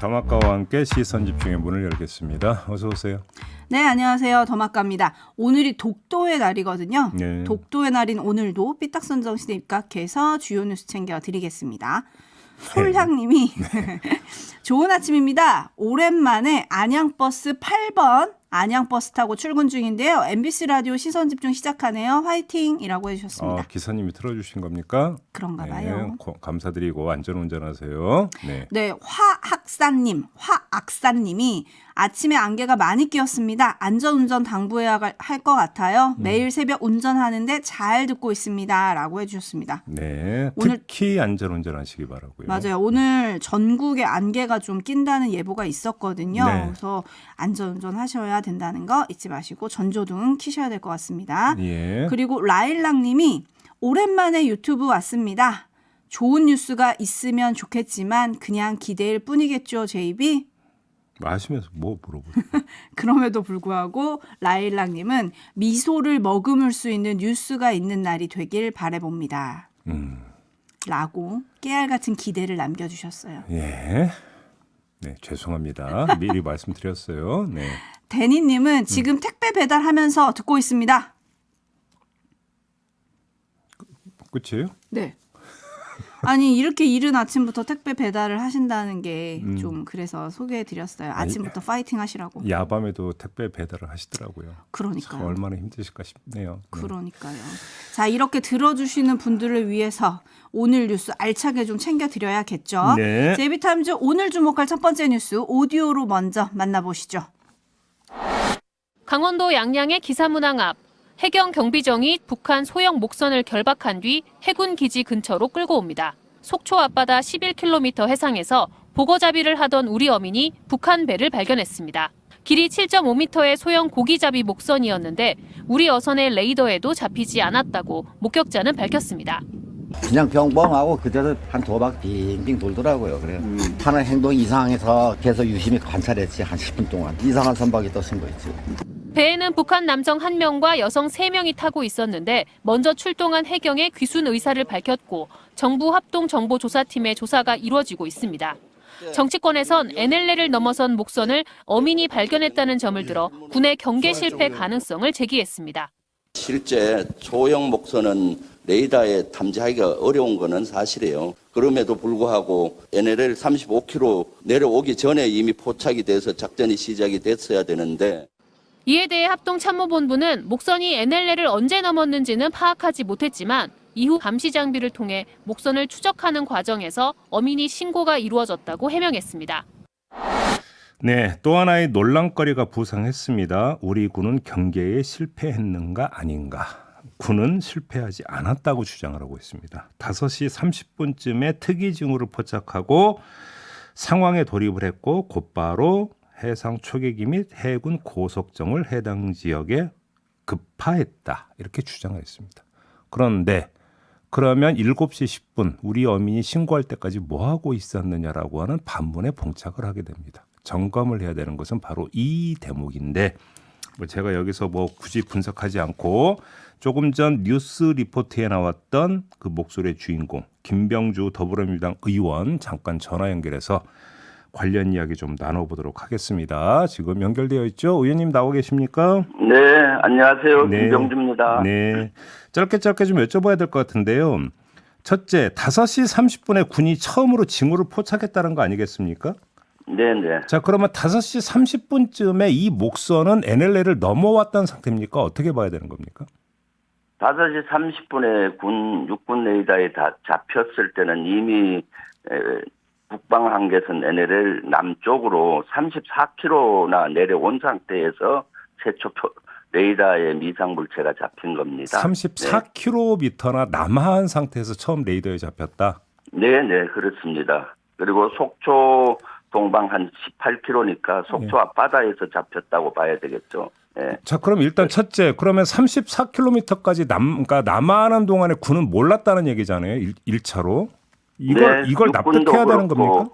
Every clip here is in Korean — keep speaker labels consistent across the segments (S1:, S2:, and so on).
S1: 더마카와 함께 시선 집중의 문을 열겠습니다. 어서 오세요.
S2: 네, 안녕하세요. 더마카입니다. 오늘이 독도의 날이거든요.
S1: 네.
S2: 독도의 날인 오늘도 삐딱선정시대 입각해서 주요 뉴스 챙겨드리겠습니다. 솔향님이 좋은 아침입니다. 오랜만에 안양버스 8번 안양버스 타고 출근 중인데요. MBC 라디오 시선집중 시작하네요. 화이팅이라고 해주셨습니다.
S1: 기사님이 틀어주신 겁니까?
S2: 그런가 봐요.
S1: 감사드리고 안전운전하세요.
S2: 네, 화악사님이 아침에 안개가 많이 끼었습니다. 안전운전 당부해야 할 것 같아요. 매일 새벽 운전하는데 잘 듣고 있습니다. 라고 해주셨습니다.
S1: 네,
S2: 오늘,
S1: 특히 안전운전하시기 바라고요.
S2: 맞아요. 오늘 전국에 안개가 좀 낀다는 예보가 있었거든요.
S1: 네.
S2: 그래서 안전운전 하셔야 된다는 거 잊지 마시고 전조등 켜셔야 될 것 같습니다.
S1: 예.
S2: 그리고 라일락님이 오랜만에 유튜브 왔습니다. 좋은 뉴스가 있으면 좋겠지만 그냥 기대일 뿐이겠죠, 제이비?
S1: 아시면서 뭐 물어보세요?
S2: 그럼에도 불구하고 라일락님은 미소를 머금을 수 있는 뉴스가 있는 날이 되길 바라봅니다. 라고 깨알 같은 기대를 남겨주셨어요.
S1: 예. 네, 죄송합니다. 미리 말씀드렸어요. 네.
S2: 데니님은 지금 택배 배달하면서 듣고 있습니다.
S1: 끝이에요?
S2: 네. 아니 이렇게 이른 아침부터 택배 배달을 하신다는 게 좀 그래서 소개해드렸어요. 아침부터 파이팅 하시라고.
S1: 야밤에도 택배 배달을 하시더라고요.
S2: 그러니까요.
S1: 얼마나 힘드실까 싶네요.
S2: 그러니까요. 자, 이렇게 들어주시는 분들을 위해서 오늘 뉴스 알차게 좀 챙겨드려야겠죠.
S1: 네.
S2: 제이비타임즈 오늘 주목할 첫 번째 뉴스 오디오로 먼저 만나보시죠.
S3: 강원도 양양의 기사문항 앞 해경 경비정이 북한 소형 목선을 결박한 뒤 해군 기지 근처로 끌고 옵니다. 속초 앞바다 11km 해상에서 보거잡이를 하던 우리 어민이 북한 배를 발견했습니다. 길이 7.5m의 소형 고기잡이 목선이었는데 우리 어선의 레이더에도 잡히지 않았다고 목격자는 밝혔습니다.
S4: 그냥 평범하고 그대로 한 두 바퀴 빙빙 돌더라고요. 그래 하는 행동 이상해서 계속 유심히 관찰했지 한 10분 동안. 이상한 선박이 또 쓴 거 있지.
S3: 배에는 북한 남성 1명과 여성 3명이 타고 있었는데 먼저 출동한 해경의 귀순 의사를 밝혔고 정부 합동정보조사팀의 조사가 이루어지고 있습니다. 정치권에선 NLL을 넘어선 목선을 어민이 발견했다는 점을 들어 군의 경계 실패 가능성을 제기했습니다.
S5: 실제 소형 목선은 레이더에 탐지하기가 어려운 것은 사실이에요. 그럼에도 불구하고 NLL 35km 내려오기 전에 이미 포착이 돼서 작전이 시작이 됐어야 되는데
S3: 이에 대해 합동참모본부는 목선이 NLL을 언제 넘었는지는 파악하지 못했지만 이후 감시 장비를 통해 목선을 추적하는 과정에서 어민이 신고가 이루어졌다고 해명했습니다.
S1: 네, 또 하나의 논란거리가 부상했습니다. 우리 군은 경계에 실패했는가 아닌가. 군은 실패하지 않았다고 주장을 하고 있습니다. 5시 30분쯤에 특이 징후를 포착하고 상황에 돌입을 했고 곧바로 해상 초계기 및 해군 고속정을 해당 지역에 급파했다. 이렇게 주장을 했습니다. 그런데 그러면 7시 10분 우리 어민이 신고할 때까지 뭐하고 있었느냐라고 하는 반문에 봉착을 하게 됩니다. 점검을 해야 되는 것은 바로 이 대목인데 제가 여기서 굳이 분석하지 않고 조금 전 뉴스 리포트에 나왔던 그 목소리의 주인공 김병주 더불어민주당 의원 잠깐 전화 연결해서 관련 이야기 좀 나눠보도록 하겠습니다. 지금 연결되어 있죠? 의원님 나오고 계십니까?
S6: 네, 안녕하세요.
S1: 네.
S6: 김병주입니다.
S1: 네, 짧게 좀 여쭤봐야 될 것 같은데요. 첫째, 5시 30분에 군이 처음으로 징후를 포착했다는 거 아니겠습니까?
S6: 네네.
S1: 자, 그러면 5시 30분쯤에 이 목선은 NLL을 넘어왔던 상태입니까? 어떻게 봐야 되는 겁니까? 5시
S6: 30분에 육군 레이더에 다 잡혔을 때는 이미 북방 한계선 NLL 남쪽으로 34km나 내려온 상태에서 최초 레이더에 미상 물체가 잡힌 겁니다.
S1: 34km나 남하한 상태에서 처음 레이더에 잡혔다?
S6: 네, 그렇습니다. 그리고 속초 동방 한 18km니까 속초 앞바다에서 잡혔다고 봐야 되겠죠. 네.
S1: 자, 그럼 일단 첫째, 그러면 34km까지 그러니까 남하하는 동안에 군은 몰랐다는 얘기잖아요. 1차로. 이걸 납득해야 되는 겁니까?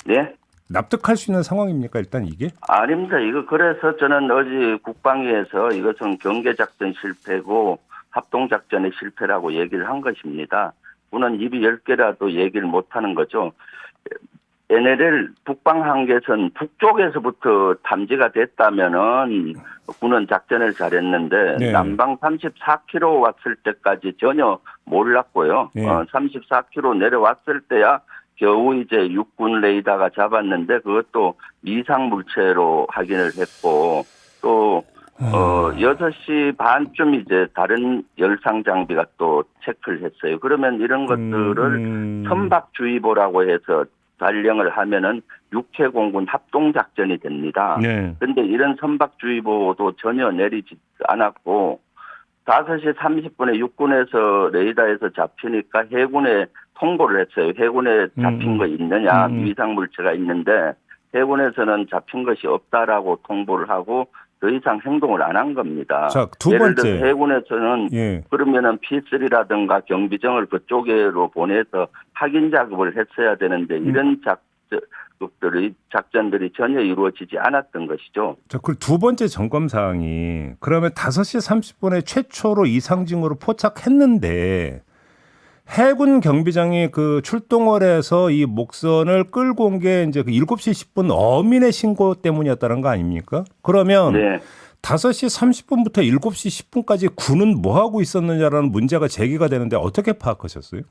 S6: 네.
S1: 납득할 수 있는 상황입니까? 일단 이게?
S6: 아닙니다. 그래서 저는 어제 국방위에서 이것은 경계작전 실패고 합동작전의 실패라고 얘기를 한 것입니다. 군은 입이 10개라도 얘기를 못하는 거죠. NLL 북방 한계선 북쪽에서부터 탐지가 됐다면은 군은 작전을 잘했는데
S1: 네.
S6: 남방 34km 왔을 때까지 전혀 몰랐고요.
S1: 네.
S6: 34km 내려왔을 때야 겨우 이제 육군 레이더가 잡았는데 그것도 이상 물체로 확인을 했고 또 6시 반쯤 이제 다른 열상 장비가 또 체크를 했어요. 그러면 이런 것들을 선박주의보라고 해서 발령을 하면은 육해공군 합동작전이 됩니다.
S1: 네.
S6: 그런데 이런 선박주의보도 전혀 내리지 않았고 5시 30분에 육군에서 레이더에서 잡히니까 해군에 통보를 했어요. 해군에 잡힌 거 있느냐, 위상 물체가 있는데 해군에서는 잡힌 것이 없다라고 통보를 하고 더 이상 행동을 안 한 겁니다.
S1: 자, 두
S6: 예를
S1: 번째.
S6: 들어서 해군에서는
S1: 예.
S6: 그러면은 P3라든가 경비정을 그쪽으로 보내서 확인 작업을 했어야 되는데 이런 작전들이 전혀 이루어지지 않았던 것이죠.
S1: 자, 그 두 번째 점검 사항이 그러면 5시 30분에 최초로 이상 징후를 포착했는데 해군 경비장이 그 출동을 해서 이 목선을 끌고 온 게 이제 그 7시 10분 어민의 신고 때문이었다는 거 아닙니까? 그러면
S6: 네.
S1: 5시 30분부터 7시 10분까지 군은 뭐 하고 있었느냐라는 문제가 제기가 되는데 어떻게 파악하셨어요?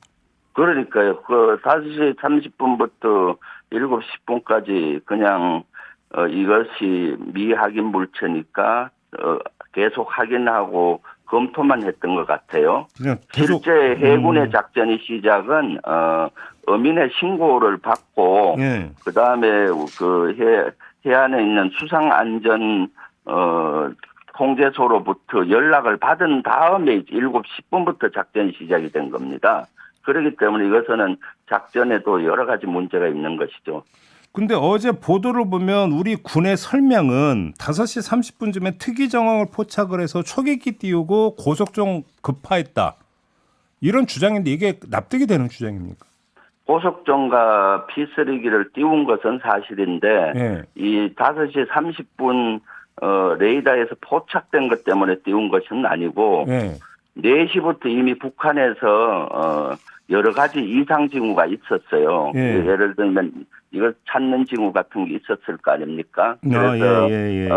S6: 그러니까요. 그 5시 30분부터 7시 10분까지 그냥 이것이 미확인 물체니까 계속 확인하고 검토만 했던 것 같아요.
S1: 그냥 계속
S6: 실제 해군의 작전의 시작은 어민의 신고를 받고
S1: 예.
S6: 그다음에 그 해안에 있는 수상 안전 통제소로부터 연락을 받은 다음에 7시 10분부터 작전이 시작이 된 겁니다. 그렇기 때문에 이것은 작전에도 여러 가지 문제가 있는 것이죠.
S1: 근데 어제 보도를 보면 우리 군의 설명은 5시 30분쯤에 특이 정황을 포착을 해서 초계기 띄우고 고속정 급파했다. 이런 주장인데 이게 납득이 되는 주장입니까?
S6: 고속정과 P3기를 띄운 것은 사실인데
S1: 예.
S6: 이 5시 30분 레이더에서 포착된 것 때문에 띄운 것은 아니고
S1: 예.
S6: 4시부터 이미 북한에서 여러 가지 이상 징후가 있었어요.
S1: 예.
S6: 예를 들면 이걸 찾는 징후 같은 게 있었을 거 아닙니까? 그래서
S1: 예.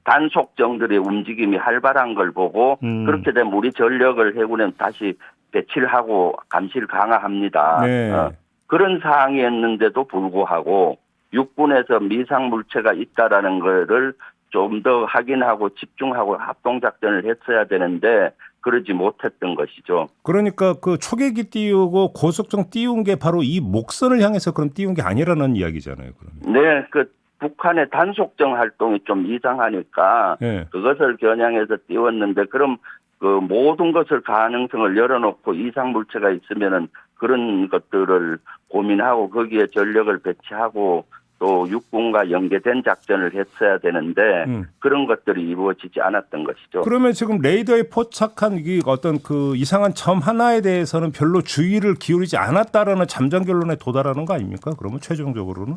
S6: 단속정들의 움직임이 활발한 걸 보고 그렇게 되면 우리 전력을 해군에 다시 배치를 하고 감시를 강화합니다.
S1: 네.
S6: 그런 사항이었는데도 불구하고 육군에서 미상 물체가 있다라는 거를 좀 더 확인하고 집중하고 합동작전을 했어야 되는데 그러지 못했던 것이죠.
S1: 그러니까 그 초계기 띄우고 고속정 띄운 게 바로 이 목선을 향해서 그럼 띄운 게 아니라는 이야기잖아요. 그러면.
S6: 네, 그 북한의 단속정 활동이 좀 이상하니까
S1: 예.
S6: 그것을 겨냥해서 띄웠는데 그럼 그 모든 것을 가능성을 열어놓고 이상 물체가 있으면은 그런 것들을 고민하고 거기에 전력을 배치하고 또 육군과 연계된 작전을 했어야 되는데 그런 것들이 이루어지지 않았던 것이죠.
S1: 그러면 지금 레이더에 포착한 이 어떤 그 이상한 점 하나에 대해서는 별로 주의를 기울이지 않았다라는 잠정 결론에 도달하는 거 아닙니까? 그러면 최종적으로는?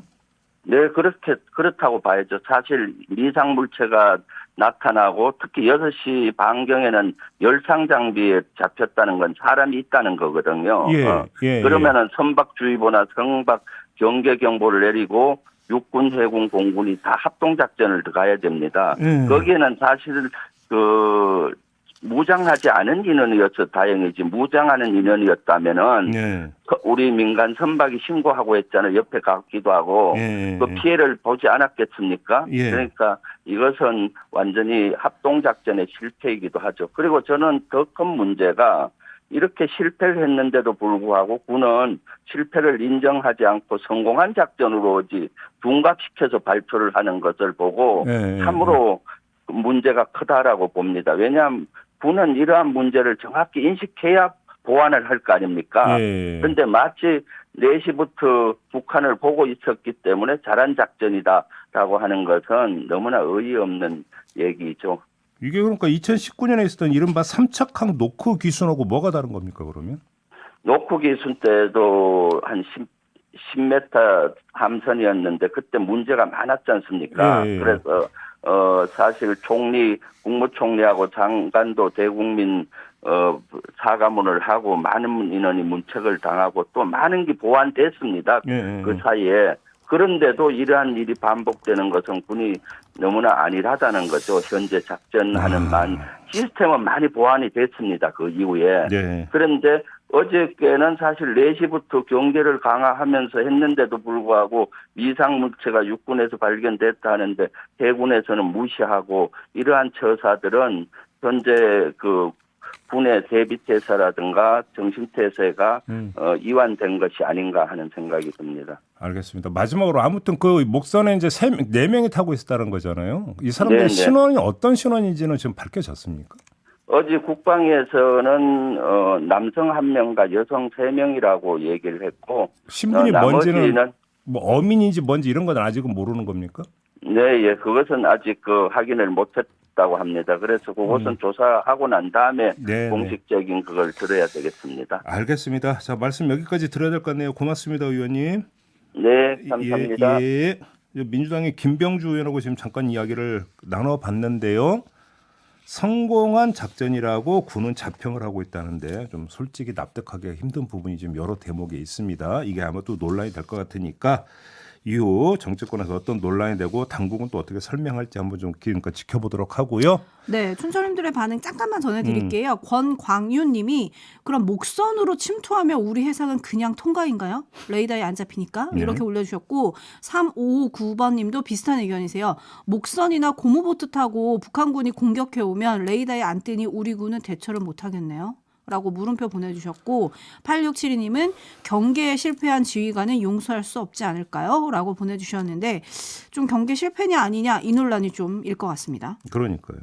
S6: 네, 그렇다고 봐야죠. 사실 미상 물체가 나타나고 특히 6시 반경에는 열상 장비에 잡혔다는 건 사람이 있다는 거거든요. 그러면은 선박주의보나 선박 경계 경보를 내리고 육군, 해군, 공군이 다 합동작전을 들어가야 됩니다. 거기에는 사실 그 무장하지 않은 인원이어서 다행이지 무장하는 인원이었다면은 우리 민간 선박이 신고하고 했잖아요. 옆에 가기도 하고 그 피해를 보지 않았겠습니까? 그러니까 이것은 완전히 합동작전의 실패이기도 하죠. 그리고 저는 더 큰 문제가 이렇게 실패를 했는데도 불구하고 군은 실패를 인정하지 않고 성공한 작전으로 오지 둔갑시켜서 발표를 하는 것을 보고 참으로 문제가 크다라고 봅니다. 왜냐하면 군은 이러한 문제를 정확히 인식해야 보완을 할 거 아닙니까? 그런데 마치 4시부터 북한을 보고 있었기 때문에 잘한 작전이다라고 하는 것은 너무나 어이없는 얘기죠.
S1: 이게 그러니까 2019년에 있었던 이른바 삼척항 노크 기순하고 뭐가 다른 겁니까 그러면? 노크
S6: 기순 때도 한 10m 함선이었는데 그때 문제가 많았지 않습니까? 그래서 사실 국무총리하고 장관도 대국민 사과문을 하고 많은 인원이 문책을 당하고 또 많은 게 보완됐습니다. 그 사이에 그런데도 이러한 일이 반복되는 것은 군이 너무나 안일하다는 거죠. 현재 작전하는 시스템은 많이 보완이 됐습니다. 그 이후에.
S1: 네.
S6: 그런데 어저께는 사실 4시부터 경계를 강화하면서 했는데도 불구하고 미상 물체가 육군에서 발견됐다 하는데 해군에서는 무시하고 이러한 처사들은 현재 그 군의 대비태세라든가 정신태세가 이완된 것이 아닌가 하는 생각이 듭니다.
S1: 알겠습니다. 마지막으로 아무튼 그 목선에 이제 4명이 타고 있었다는 거잖아요. 이 사람들의
S6: 네네.
S1: 신원이 어떤 신원인지는 지금 밝혀졌습니까?
S6: 어제 국방에서는 남성 1명과 여성 3명이라고 얘기를 했고
S1: 신분이
S6: 나머지는
S1: 뭔지는 뭐 어민인지 뭔지 이런 건 아직은 모르는 겁니까?
S6: 네, 예, 그것은 아직 확인을 못했다고 합니다. 그래서 그것은 조사하고 난 다음에
S1: 네,
S6: 공식적인 그걸 들어야 되겠습니다.
S1: 알겠습니다. 자, 말씀 여기까지 들어야 될 것 같네요. 고맙습니다, 의원님.
S6: 네, 감사합니다.
S1: 예. 민주당의 김병주 의원하고 지금 잠깐 이야기를 나눠봤는데요. 성공한 작전이라고 군은 자평을 하고 있다는데 좀 솔직히 납득하기 힘든 부분이 지금 여러 대목에 있습니다. 이게 아마 또 논란이 될 것 같으니까 이후 정치권에서 어떤 논란이 되고 당국은 또 어떻게 설명할지 한번 좀 그러니까 지켜보도록 하고요.
S2: 네, 촌철님들의 반응 잠깐만 전해드릴게요. 권광윤 님이 그럼 목선으로 침투하면 우리 해상은 그냥 통과인가요? 레이더에 안 잡히니까? 이렇게 올려주셨고 3559번 님도 비슷한 의견이세요. 목선이나 고무보트 타고 북한군이 공격해오면 레이더에 안 뜨니 우리 군은 대처를 못하겠네요. 라고 물음표 보내주셨고 8672님은 경계에 실패한 지휘관은 용서할 수 없지 않을까요? 라고 보내주셨는데 좀 경계 실패냐 아니냐 이 논란이 좀 일 것 같습니다.
S1: 그러니까요.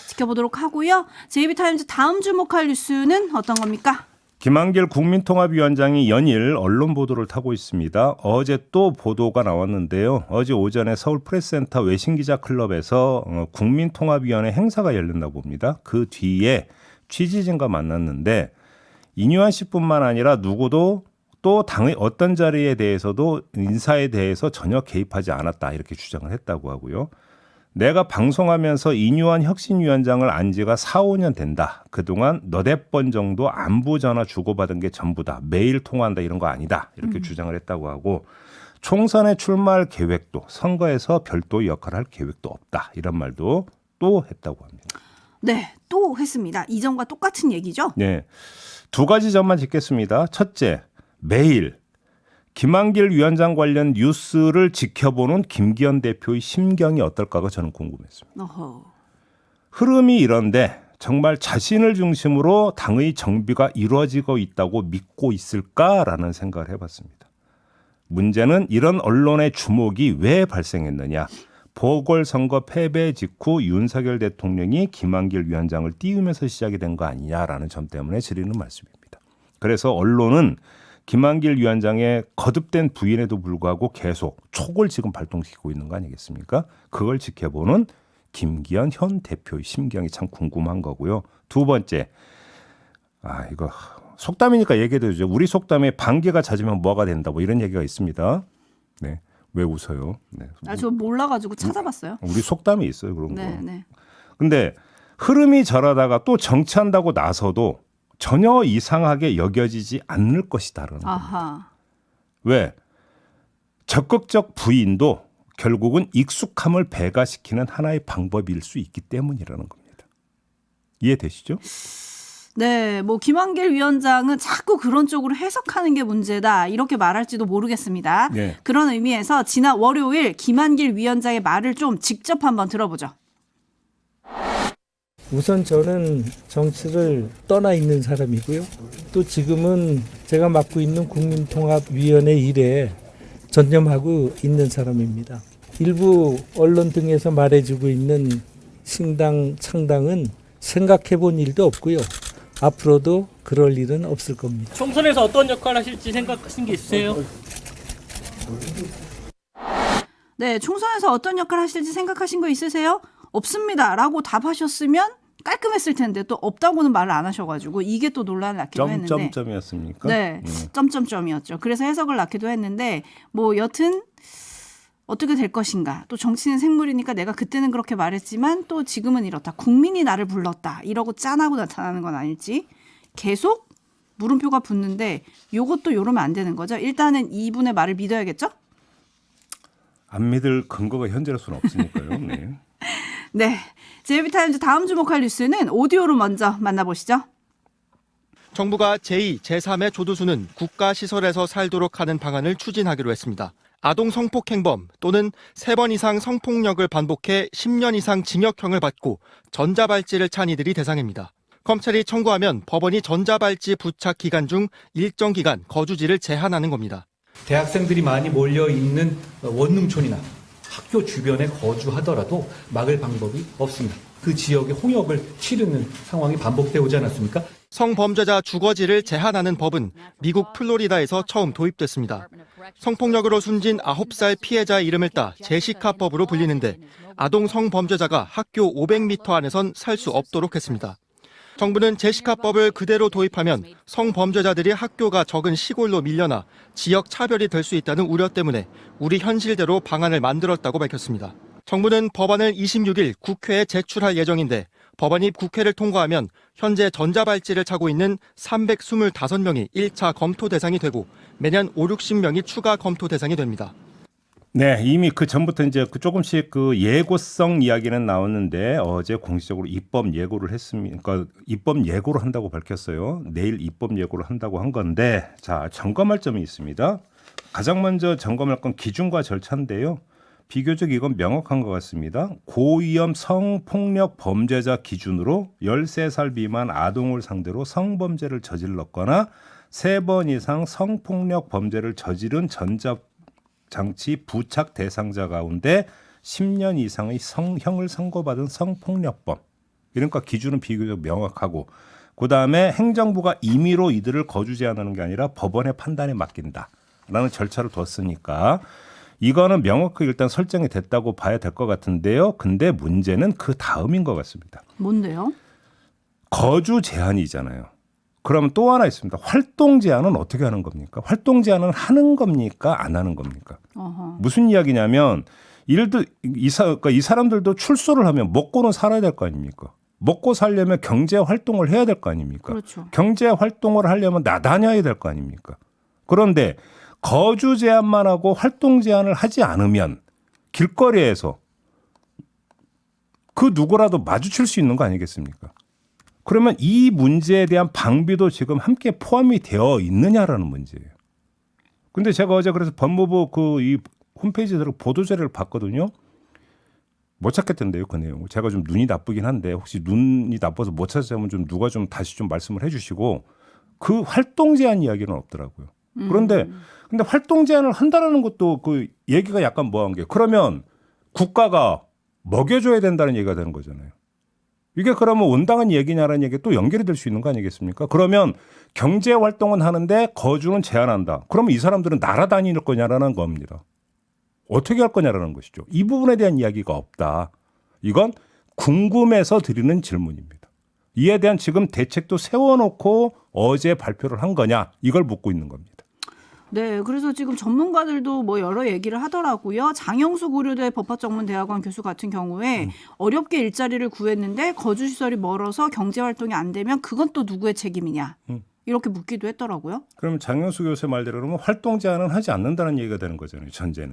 S2: 지켜보도록 하고요. JB타임즈 다음 주목할 뉴스는 어떤 겁니까?
S1: 김한길 국민통합위원장이 연일 언론 보도를 타고 있습니다. 어제 또 보도가 나왔는데요. 어제 오전에 서울 프레스센터 외신기자클럽에서 국민통합위원회 행사가 열렸나 봅니다. 그 뒤에 취재진과 만났는데 이뉴한 씨뿐만 아니라 누구도 또 당의 어떤 자리에 대해서도 인사에 대해서 전혀 개입하지 않았다 이렇게 주장을 했다고 하고요. 내가 방송하면서 이뉴한 혁신위원장을 안 지가 4, 5년 된다. 그동안 너댓 번 정도 안부 전화 주고받은 게 전부다. 매일 통화한다 이런 거 아니다. 이렇게 주장을 했다고 하고 총선에 출마할 계획도 선거에서 별도 역할을 할 계획도 없다. 이런 말도 또 했다고 합니다.
S2: 네, 또 했습니다. 이전과 똑같은 얘기죠?
S1: 네, 2가지 점만 짚겠습니다. 첫째, 매일 김한길 위원장 관련 뉴스를 지켜보는 김기현 대표의 심경이 어떨까가 저는 궁금했습니다.
S2: 어허.
S1: 흐름이 이런데 정말 자신을 중심으로 당의 정비가 이루어지고 있다고 믿고 있을까라는 생각을 해봤습니다. 문제는 이런 언론의 주목이 왜 발생했느냐. 보궐선거 패배 직후 윤석열 대통령이 김한길 위원장을 띄우면서 시작이 된 거 아니냐라는 점 때문에 드리는 말씀입니다. 그래서 언론은 김한길 위원장의 거듭된 부인에도 불구하고 계속 촉을 지금 발동시키고 있는 거 아니겠습니까? 그걸 지켜보는 김기현 현 대표의 심경이 참 궁금한 거고요. 2번째, 이거 속담이니까 얘기해도 되죠. 우리 속담에 반개가 잦으면 뭐가 된다 뭐 이런 얘기가 있습니다. 네. 왜 웃어요? 네.
S2: 저 몰라가지고 찾아봤어요.
S1: 우리 속담이 있어요 그런 거.
S2: 네.
S1: 근데 흐름이 저러다가 또 정치한다고 나서도 전혀 이상하게 여겨지지 않을 것이다라는 겁니다.
S2: 아하.
S1: 왜? 적극적 부인도 결국은 익숙함을 배가시키는 하나의 방법일 수 있기 때문이라는 겁니다. 이해되시죠?
S2: 네, 뭐 김한길 위원장은 자꾸 그런 쪽으로 해석하는 게 문제다 이렇게 말할지도 모르겠습니다.
S1: 네.
S2: 그런 의미에서 지난 월요일 김한길 위원장의 말을 좀 직접 한번 들어보죠.
S7: 우선 저는 정치를 떠나 있는 사람이고요. 또 지금은 제가 맡고 있는 국민통합위원회 일에 전념하고 있는 사람입니다. 일부 언론 등에서 말해주고 있는 신당 창당은 생각해 본 일도 없고요. 앞으로도 그럴 일은 없을 겁니다.
S8: 총선에서 어떤 역할을 하실지 생각하신 게 있으세요?
S2: 네, 총선에서 어떤 역할을 하실지 생각하신 거 있으세요? 없습니다 라고 답하셨으면 깔끔했을 텐데 또 없다고는 말을 안 하셔가지고 이게 또 논란을 낳기도 했는데
S1: 점점점이었습니까?
S2: 네, 점점점이었죠. 그래서 해석을 낳기도 했는데 뭐 여튼 어떻게 될 것인가. 또 정치는 생물이니까 내가 그때는 그렇게 말했지만 또 지금은 이렇다. 국민이 나를 불렀다. 이러고 짠하고 나타나는 건 아닐지. 계속 물음표가 붙는데 요것도 요러면 안 되는 거죠. 일단은 이분의 말을 믿어야겠죠?
S1: 안 믿을 근거가 현재로서는 없으니까요. 네.
S2: 네. JB타임즈 다음 주목할 뉴스는 오디오로 먼저 만나보시죠.
S9: 정부가 제2, 제3의 조두수는 국가시설에서 살도록 하는 방안을 추진하기로 했습니다. 아동 성폭행범 또는 3번 이상 성폭력을 반복해 10년 이상 징역형을 받고 전자발찌를 찬 이들이 대상입니다. 검찰이 청구하면 법원이 전자발찌 부착 기간 중 일정 기간 거주지를 제한하는 겁니다.
S10: 대학생들이 많이 몰려 있는 원룸촌이나 학교 주변에 거주하더라도 막을 방법이 없습니다. 그 지역의 홍역을 치르는 상황이 반복되어 오지 않았습니까?
S9: 성범죄자 주거지를 제한하는 법은 미국 플로리다에서 처음 도입됐습니다. 성폭력으로 숨진 9살 피해자의 이름을 따 제시카법으로 불리는데 아동 성범죄자가 학교 500m 안에선 살 수 없도록 했습니다. 정부는 제시카법을 그대로 도입하면 성범죄자들이 학교가 적은 시골로 밀려나 지역 차별이 될 수 있다는 우려 때문에 우리 현실대로 방안을 만들었다고 밝혔습니다. 정부는 법안을 26일 국회에 제출할 예정인데 법안이 국회를 통과하면 현재 전자발찌를 차고 있는 325명이 1차 검토 대상이 되고 매년 5, 60명이 추가 검토 대상이 됩니다.
S1: 네, 이미 그 전부터 이제 조금씩 그 예고성 이야기는 나왔는데 어제 공식적으로 입법 예고를 했습니다. 그러니까 입법 예고를 한다고 밝혔어요. 내일 입법 예고를 한다고 한 건데, 자, 점검할 점이 있습니다. 가장 먼저 점검할 건 기준과 절차인데요. 비교적 이건 명확한 것 같습니다. 고위험 성폭력 범죄자 기준으로 13살 미만 아동을 상대로 성범죄를 저질렀거나 3번 이상 성폭력 범죄를 저지른 전자장치 부착 대상자 가운데 10년 이상의 형을 선고받은 성폭력범. 그러니까 기준은 비교적 명확하고, 그다음에 행정부가 임의로 이들을 거주 제한하는 게 아니라 법원의 판단에 맡긴다라는 절차를 뒀으니까 이거는 명확하게 일단 설정이 됐다고 봐야 될 것 같은데요. 근데 문제는 그 다음인 것 같습니다.
S2: 뭔데요?
S1: 거주 제한이잖아요. 그러면 또 하나 있습니다. 활동 제한은 어떻게 하는 겁니까? 활동 제한은 하는 겁니까? 안 하는 겁니까?
S2: 어허.
S1: 무슨 이야기냐면 그러니까 이 사람들도 출소를 하면 먹고는 살아야 될 거 아닙니까? 먹고 살려면 경제 활동을 해야 될 거 아닙니까?
S2: 그렇죠.
S1: 경제 활동을 하려면 나다녀야 될 거 아닙니까? 그런데 거주 제한만 하고 활동 제한을 하지 않으면 길거리에서 그 누구라도 마주칠 수 있는 거 아니겠습니까? 그러면 이 문제에 대한 방비도 지금 함께 포함이 되어 있느냐라는 문제예요. 근데 제가 어제 그래서 법무부 그 이 홈페이지에 들어 보도 자료를 봤거든요. 못 찾겠던데요, 그 내용. 제가 좀 눈이 나쁘긴 한데 혹시 눈이 나빠서 못 찾으면 좀 누가 좀 다시 좀 말씀을 해주시고, 그 활동 제한 그런데 없더라고요. 근데 활동 제한을 한다라는 것도 그 얘기가 약간 뭐한 게, 그러면 국가가 먹여줘야 된다는 얘기가 되는 거잖아요. 이게 그러면 온당한 얘기냐라는 얘기 또 연결이 될 수 있는 거 아니겠습니까? 그러면 경제 활동은 하는데 거주는 제한한다. 그러면 이 사람들은 날아다닐 거냐라는 겁니다. 어떻게 할 거냐라는 것이죠. 이 부분에 대한 이야기가 없다. 이건 궁금해서 드리는 질문입니다. 이에 대한 지금 대책도 세워놓고 어제 발표를 한 거냐, 이걸 묻고 있는 겁니다.
S2: 네, 그래서 지금 전문가들도 뭐 여러 얘기를 하더라고요. 장영수 고려대 법학전문대학원 교수 같은 경우에 어렵게 일자리를 구했는데 거주시설이 멀어서 경제활동이 안 되면 그건 또 누구의 책임이냐, 이렇게 묻기도 했더라고요.
S1: 그럼 장영수 교수의 말대로 그러면 활동 제한은 하지 않는다는 얘기가 되는 거잖아요, 전제는.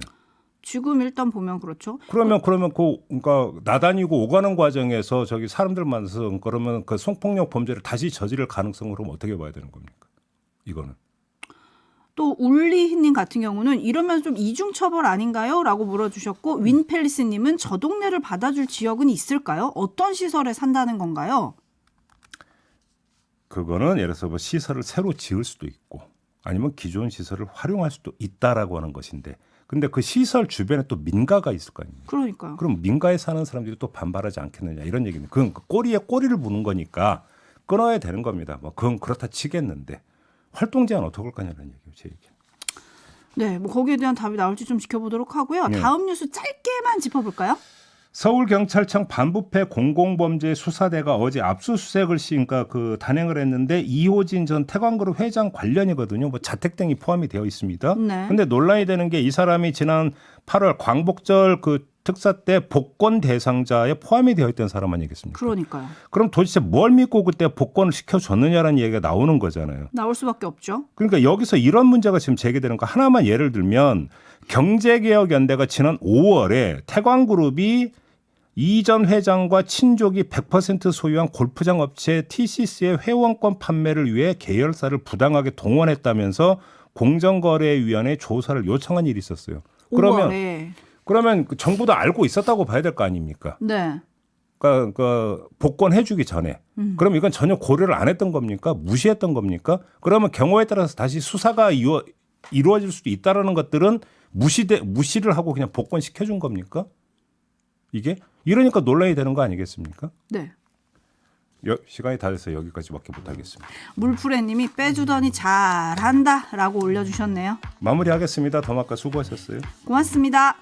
S2: 지금 일단 보면 그렇죠.
S1: 그러면 그러니까 나다니고 오가는 과정에서 저기 사람들 만나서 그러면 그 성폭력 범죄를 다시 저지를 가능성을 그럼 어떻게 봐야 되는 겁니까? 이거는.
S2: 또 울리희님 같은 경우는 이러면 좀 이중처벌 아닌가요? 라고 물어주셨고, 윈펠리스님은 저 동네를 받아줄 지역은 있을까요? 어떤 시설에 산다는 건가요?
S1: 그거는 예를 들어서 뭐 시설을 새로 지을 수도 있고 아니면 기존 시설을 활용할 수도 있다라고 하는 것인데, 근데 그 시설 주변에 또 민가가 있을 거 아닙니까?
S2: 그러니까요.
S1: 그럼 민가에 사는 사람들이 또 반발하지 않겠느냐, 이런 얘기는. 그건 그 꼬리에 꼬리를 무는 거니까 끊어야 되는 겁니다. 뭐 그건 그렇다 치겠는데 활동 제한 어떻게 할 거냐는 얘기예요, 제 얘기.
S2: 네, 뭐 거기에 대한 답이 나올지 좀 지켜보도록 하고요.
S1: 네.
S2: 다음 뉴스 짧게만 짚어볼까요?
S1: 서울경찰청 반부패 공공범죄 수사대가 어제 압수수색을 단행을 했는데 이호진 전 태광그룹 회장 관련이거든요. 뭐 자택 등이 포함이 되어 있습니다.
S2: 네.
S1: 근데 논란이 되는 게 이 사람이 지난 8월 광복절 그 특사 때 복권 대상자에 포함이 되어 있던 사람 아니겠습니까?
S2: 그러니까요.
S1: 그럼 도대체 뭘 믿고 그때 복권을 시켜줬느냐라는 얘기가 나오는 거잖아요.
S2: 나올 수밖에 없죠.
S1: 그러니까 여기서 이런 문제가 지금 제기되는 거 하나만 예를 들면 경제개혁연대가 지난 5월에 태광그룹이 이전 회장과 친족이 100% 소유한 골프장 업체 TCC의 회원권 판매를 위해 계열사를 부당하게 동원했다면서 공정거래위원회 조사를 요청한 일이 있었어요.
S2: 5월에.
S1: 그러면 정부도 알고 있었다고 봐야 될 거 아닙니까?
S2: 네.
S1: 그러니까 복권 해주기 전에. 그럼 이건 전혀 고려를 안 했던 겁니까? 무시했던 겁니까? 그러면 경우에 따라서 다시 수사가 이루어질 수도 있다라는 것들은 무시를 하고 그냥 복권 시켜준 겁니까? 이게? 이러니까 논란이 되는 거 아니겠습니까?
S2: 네.
S1: 시간이 다 돼서 여기까지밖에 못하겠습니다.
S2: 물프레님이 빼주더니 잘한다라고 올려주셨네요.
S1: 마무리하겠습니다. 더마카 수고하셨어요.
S2: 고맙습니다.